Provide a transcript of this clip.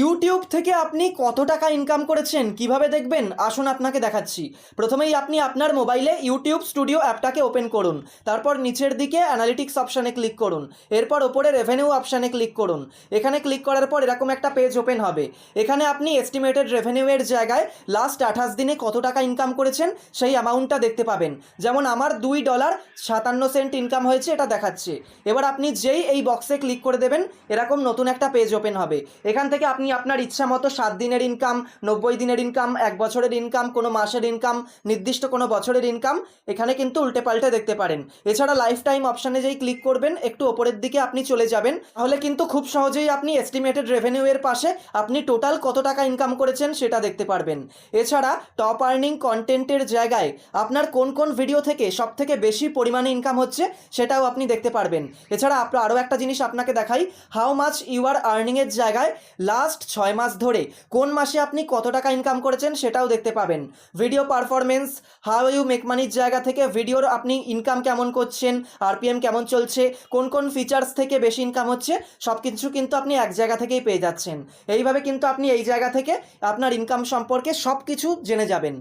YouTube থেকে আপনি কত টাকা ইনকাম করেছেন কিভাবে দেখবেন আসুন আপনাকে দেখাচ্ছি। প্রথমেই আপনি আপনার মোবাইলে ইউটিউব স্টুডিও অ্যাপটাকে ওপেন করুন। তারপর নিচের দিকে অ্যানালিটিক্স অপশানে ক্লিক করুন। এরপর ওপরে রেভিনিউ অপশানে ক্লিক করুন। এখানে ক্লিক করার পর এরকম একটা পেজ ওপেন হবে। এখানে আপনি এস্টিমেটেড রেভিনিউয়ের জায়গায় লাস্ট 28 দিনে কত টাকা ইনকাম করেছেন সেই অ্যামাউন্টটা দেখতে পাবেন। যেমন আমার $2.57 ইনকাম হয়েছে এটা দেখাচ্ছে। এবার আপনি যেই এই বক্সে ক্লিক করে দেবেন এরকম নতুন একটা পেজ ওপেন হবে। এখান থেকে আপনি আপনার ইচ্ছা মতো 7 দিনের ইনকাম, 90 দিনের ইনকাম, 1 বছরের ইনকাম, কোনো মাসের ইনকাম, নির্দিষ্ট কোনো বছরের ইনকাম এখানে কিন্তু উল্টে পাল্টে দেখতে পারেন। এছাড়া লাইফ টাইম অপশানে যেই ক্লিক করবেন একটু ওপরের দিকে আপনি চলে যাবেন, তাহলে কিন্তু খুব সহজেই আপনি এস্টিমেটেড রেভিনিউ এর পাশে আপনি টোটাল কত টাকা ইনকাম করেছেন সেটা দেখতে পারবেন। এছাড়া টপ আর্নিং কন্টেন্টের জায়গায় আপনার কোন কোন ভিডিও থেকে সবথেকে বেশি পরিমাণে ইনকাম হচ্ছে সেটাও আপনি দেখতে পারবেন। এছাড়া আরও একটা জিনিস আপনাকে দেখাই, হাউ মাচ ইউ আর আর্নিংয়ের জায়গায় লাস্ট 6 মাস ধরে কোন মাসে আপনি কত টাকা ইনকাম করেছেন সেটাও দেখতে পাবেন। Video performance, how you make মানির জায়গা থেকে ভিডিওর আপনি ইনকাম কেমন করছেন, আরপিএম কেমন চলছে, কোন কোন ফিচার্স থেকে বেশি ইনকাম হচ্ছে সব কিছু কিন্তু আপনি এক জায়গা থেকেই পেয়ে যাচ্ছেন। এইভাবে কিন্তু আপনি এই জায়গা থেকে আপনার ইনকাম সম্পর্কে সব কিছু জেনে যাবেন।